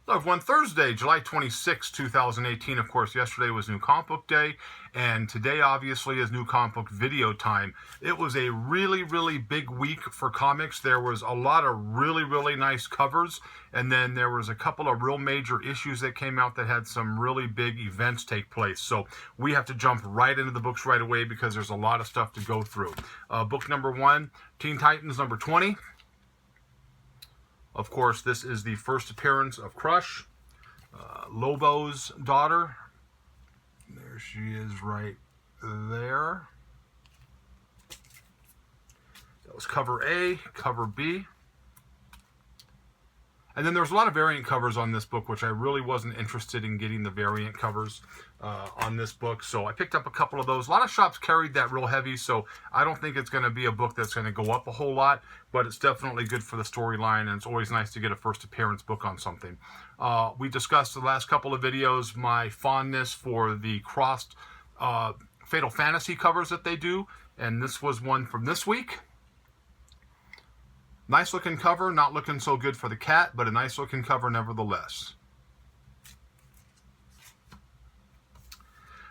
Hello everyone, Thursday, July 26, 2018. Of course, yesterday was New Comic Book Day, and today obviously is New Comic Book Video time. It was a really big week for comics. There was a lot of really nice covers, and then there was a couple of real major issues that came out that had some really big events take place. So we have to jump right into the books right away because there's a lot of stuff to go through. Book number 1, Teen Titans number 20. Of course, this is the first appearance of Crush, Lobo's daughter. There she is right there. That was cover A, cover B. And then there's a lot of variant covers on this book, which I really wasn't interested in getting the variant covers on this book. So I picked up a couple of those. A lot of shops carried that real heavy, so I don't think it's going to be a book that's going to go up a whole lot, but it's definitely good for the storyline, and it's always nice to get a first appearance book on something. We discussed the last couple of videos my fondness for the crossed Fatal Fantasy covers that they do, and this was one from this week. Nice looking cover, not looking so good for the cat, but a nice looking cover nevertheless.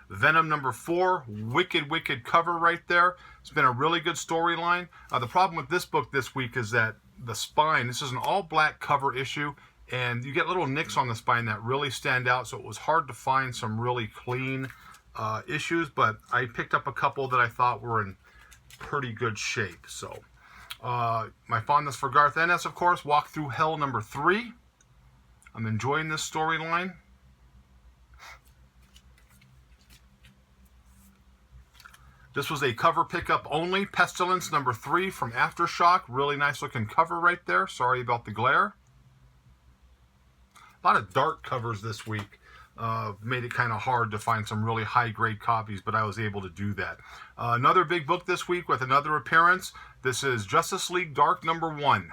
Venom number 4, wicked cover right there. It's been a really good storyline. The problem with this book this week is that the spine, this is an all black cover issue, and you get little nicks on the spine that really stand out, so it was hard to find some really clean issues, but I picked up a couple that I thought were in pretty good shape. So my fondness for Garth Ennis, of course, Walk Through Hell number 3. I'm enjoying this storyline. This was a cover pickup only, Pestilence number 3 from Aftershock. Really nice looking cover right there. Sorry about the glare. A lot of dark covers this week. Made it kind of hard to find some really high-grade copies, but I was able to do that. Another big book this week with another appearance. This is Justice League Dark number 1.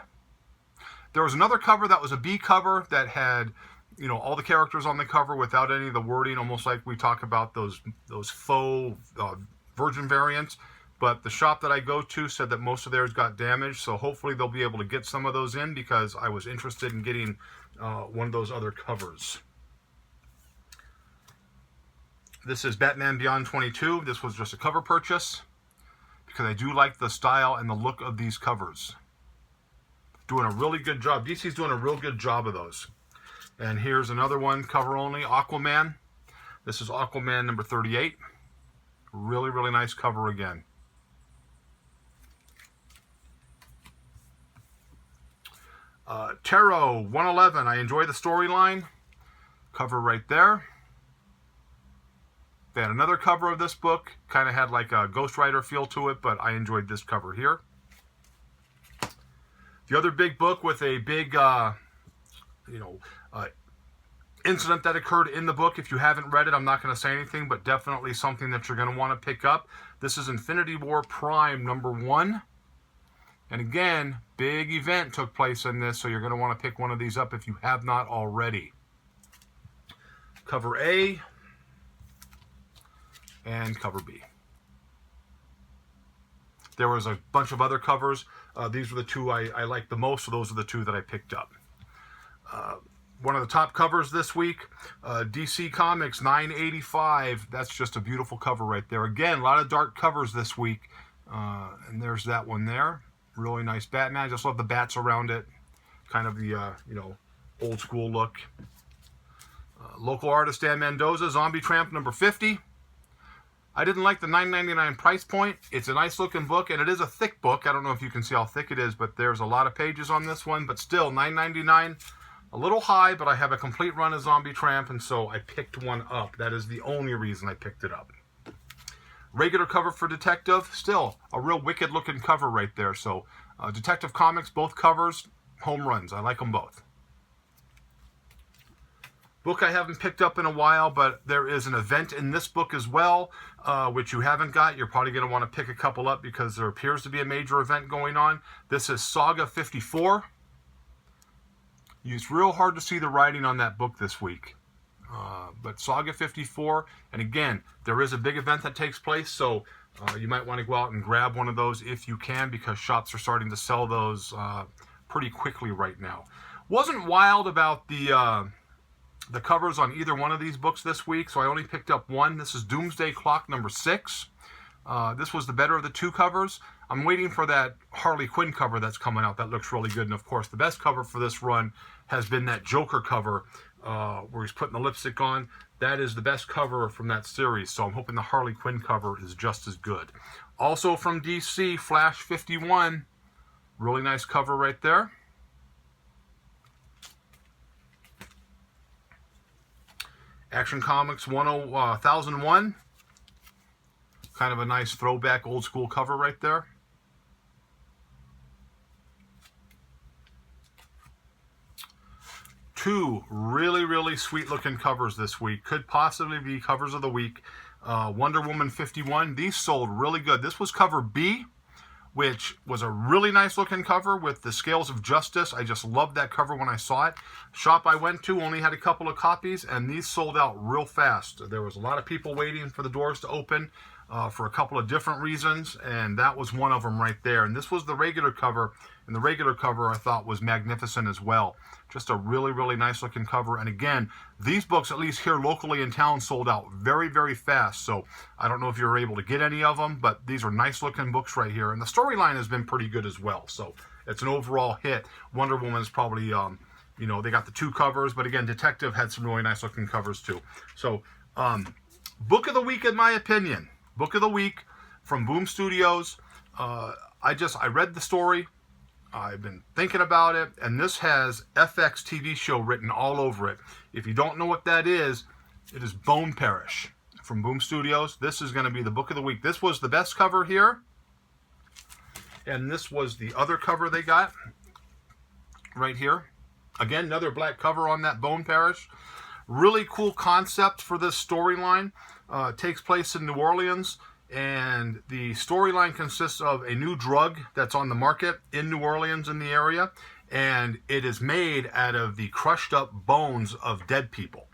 There was another cover that was a B cover that had, you know, all the characters on the cover without any of the wording, almost like we talk about those faux Virgin variants. But the shop that I go to said that most of theirs got damaged, so hopefully they'll be able to get some of those in because I was interested in getting one of those other covers. This is Batman Beyond 22. This was just a cover purchase because I do like the style and the look of these covers. Doing a really good job. DC's doing a real good job of those. And here's another one, cover only, Aquaman. This is Aquaman number 38. Really nice cover again. Tarot 111. I enjoy the storyline. Cover right there. They had another cover of this book. Kind of had like a Ghost Rider feel to it, but I enjoyed this cover here. The other big book with a big, incident that occurred in the book. If you haven't read it, I'm not going to say anything, but definitely something that you're going to want to pick up. This is Infinity War Prime number 1. And again, big event took place in this, so you're going to want to pick one of these up if you have not already. Cover A and cover B. There was a bunch of other covers. These were the two I liked the most, so those are the two that I picked up. One of the top covers this week, DC Comics 985. That's just a beautiful cover right there. Again, a lot of dark covers this week. And there's that one there. Really nice Batman. I just love the bats around it. Kind of the, old school look. Local artist Dan Mendoza, Zombie Tramp number 50. I didn't like the $9.99 price point. It's a nice looking book, and it is a thick book. I don't know if you can see how thick it is, but there's a lot of pages on this one. But still, $9.99, a little high, but I have a complete run of Zombie Tramp, and so I picked one up. That is the only reason I picked it up. Regular cover for Detective, still a real wicked looking cover right there. So Detective Comics, both covers, home runs. I like them both. Book I haven't picked up in a while, but there is an event in this book as well, which you haven't got. You're probably going to want to pick a couple up because there appears to be a major event going on. This is Saga 54. It's real hard to see the writing on that book this week. But Saga 54, and again, there is a big event that takes place, so you might want to go out and grab one of those if you can, because shops are starting to sell those pretty quickly right now. Wasn't wild about the the covers on either one of these books this week, so I only picked up one. This is Doomsday Clock number 6. This was the better of the two covers. I'm waiting for that Harley Quinn cover that's coming out. That looks really good. And of course, the best cover for this run has been that Joker cover where he's putting the lipstick on. That is the best cover from that series. So I'm hoping the Harley Quinn cover is just as good. Also from DC, Flash 51. Really nice cover right there. Action Comics 1001. Kind of a nice throwback old school cover right there. Two really sweet looking covers this week. Could possibly be covers of the week. Wonder Woman 51. These sold really good. This was cover B, which was a really nice looking cover with the Scales of Justice. I just loved that cover when I saw it. Shop I went to only had a couple of copies, and these sold out real fast. There was a lot of people waiting for the doors to open for a couple of different reasons, and that was one of them right there. And this was the regular cover, and the regular cover I thought was magnificent as well. Just a really nice looking cover. And again, these books, at least here locally in town, sold out very fast. So I don't know if you were able to get any of them, but these are nice looking books right here. And the storyline has been pretty good as well. So it's an overall hit. Wonder Woman is probably, you know, they got the two covers, but again, Detective had some really nice looking covers too. So book of the week, in my opinion. Book of the week from Boom Studios. I read the story. I've been thinking about it, and this has FX TV show written all over it. If you don't know what that is, it is Bone Parish from Boom Studios. This is going to be the book of the week. This was the best cover here, and this was the other cover they got right here. Again, another black cover on that Bone Parish. Really cool concept for this storyline. Takes place in New Orleans. And the storyline consists of a new drug that's on the market in New Orleans in the area, and it is made out of the crushed up bones of dead people.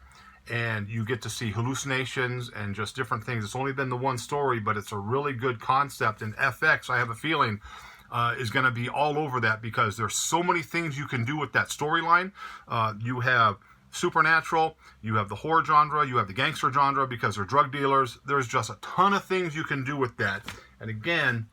And you get to see hallucinations and just different things. It's only been the one story, but it's a really good concept. And FX, I have a feeling, is going to be all over that because there's so many things you can do with that storyline. You have supernatural, you have the horror genre, you have the gangster genre because they're drug dealers. There's just a ton of things you can do with that. And again,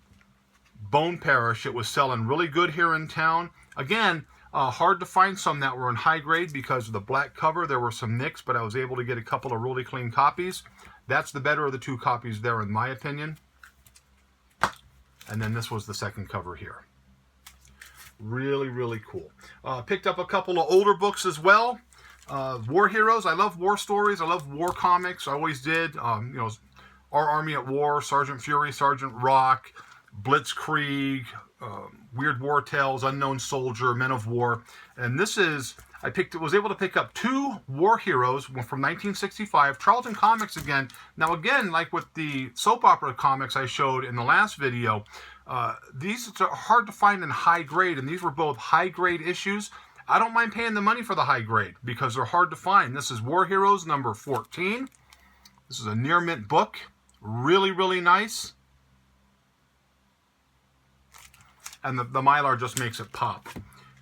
Bone Parish, it was selling really good here in town. Again, hard to find some that were in high grade because of the black cover. There were some nicks, but I was able to get a couple of really clean copies. That's the better of the two copies there, in my opinion. And then this was the second cover here. Really cool. Picked up a couple of older books as well. War heroes. I love war stories. I love war comics. I always did. You know, Our Army at War, Sergeant Fury, Sergeant Rock, Blitzkrieg, Weird War Tales, Unknown Soldier, Men of War. And this is, was able to pick up two war heroes from 1965. Charlton Comics again. Now again, like with the soap opera comics I showed in the last video, these are hard to find in high grade, and these were both high grade issues. I don't mind paying the money for the high grade because they're hard to find. This is War Heroes number 14. This is a near mint book. Really nice. And the Mylar just makes it pop.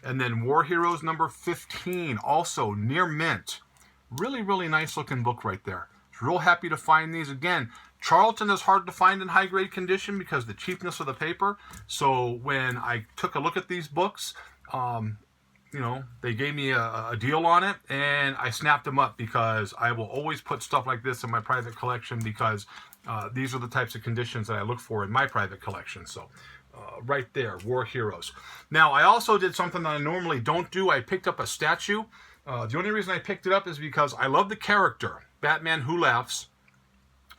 And then War Heroes number 15, also near mint. Really nice looking book right there. Real happy to find these. Again, Charlton is hard to find in high grade condition because of the cheapness of the paper. So when I took a look at these books, you know, they gave me a deal on it, and I snapped them up because I will always put stuff like this in my private collection because these are the types of conditions that I look for in my private collection. So right there, War Heroes. Now, I also did something that I normally don't do. I picked up a statue. The only reason I picked it up is because I love the character, Batman Who Laughs.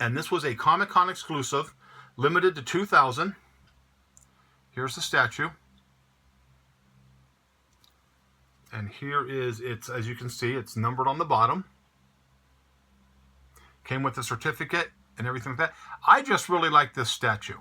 And this was a Comic-Con exclusive, limited to 2,000. Here's the statue. And here is, it's, as you can see, it's numbered on the bottom. Came with a certificate and everything like that. I just really like this statue.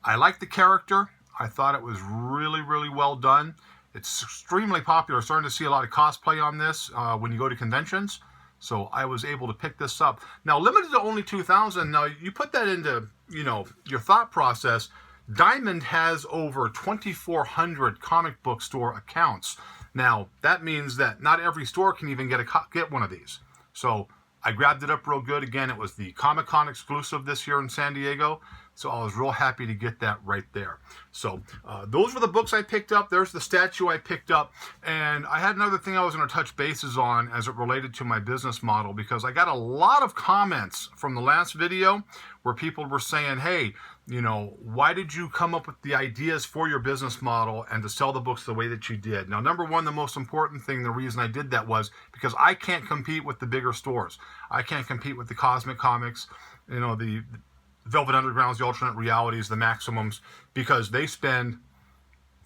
I like the character. I thought it was really well done. It's extremely popular. Starting to see a lot of cosplay on this when you go to conventions. So I was able to pick this up. Now, limited to only 2,000. Now, you put that into, you know, your thought process. Diamond has over 2,400 comic book store accounts. Now, that means that not every store can even get one of these. So I grabbed it up real good. Again, it was the Comic-Con exclusive this year in San Diego. So I was real happy to get that right there. So those were the books I picked up. There's the statue I picked up. And I had another thing I was going to touch bases on as it related to my business model, because I got a lot of comments from the last video where people were saying, hey, you know, why did you come up with the ideas for your business model and to sell the books the way that you did? Now, number one, the most important thing, the reason I did that was because I can't compete with the bigger stores. I can't compete with the Cosmic Comics, you know, the Velvet Undergrounds, the Alternate Realities, the Maximums, because they spend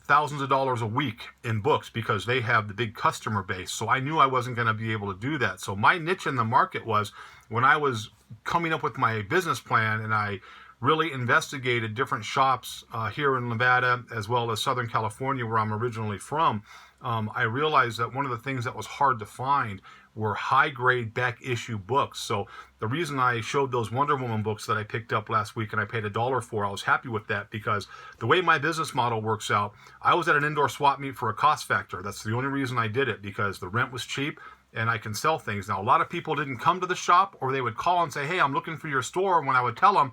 thousands of dollars a week in books because they have the big customer base. So I knew I wasn't going to be able to do that. So my niche in the market was, when I was coming up with my business plan and I really investigated different shops here in Nevada as well as Southern California, where I'm originally from, I realized that one of the things that was hard to find were high-grade back issue books. So the reason I showed those Wonder Woman books that I picked up last week and I paid $1 for, I was happy with that, because the way my business model works out, I was at an indoor swap meet for a cost factor. That's the only reason I did it, because the rent was cheap and I can sell things. Now, a lot of people didn't come to the shop, or they would call and say, hey, I'm looking for your store. And when I would tell them,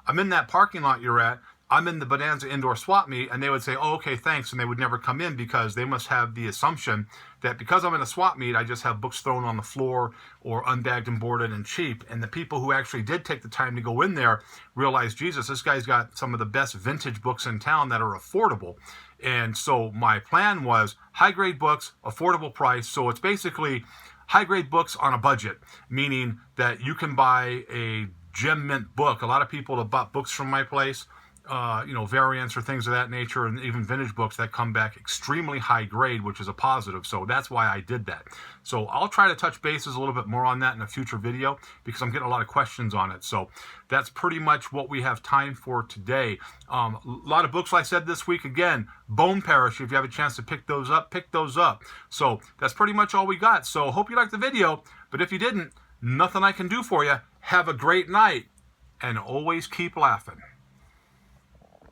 I'm in that parking lot you're at, I'm in the Bonanza indoor swap meet, and they would say, oh, okay, thanks, and they would never come in, because they must have the assumption that because I'm in a swap meet, I just have books thrown on the floor or unbagged and boarded and cheap. And the people who actually did take the time to go in there realized, Jesus, this guy's got some of the best vintage books in town that are affordable. And so my plan was high-grade books, affordable price. So it's basically high-grade books on a budget, meaning that you can buy a gem mint book. A lot of people have bought books from my place, you know, variants or things of that nature, and even vintage books that come back extremely high grade, which is a positive. So that's why I did that. So I'll try to touch bases a little bit more on that in a future video, because I'm getting a lot of questions on it. So that's pretty much what we have time for today. A lot of books, like I said, this week. Again, Bone Parish, if you have a chance to pick those up, pick those up. So that's pretty much all we got. So hope you liked the video, but if you didn't, nothing I can do for you. Have a great night, and always keep laughing.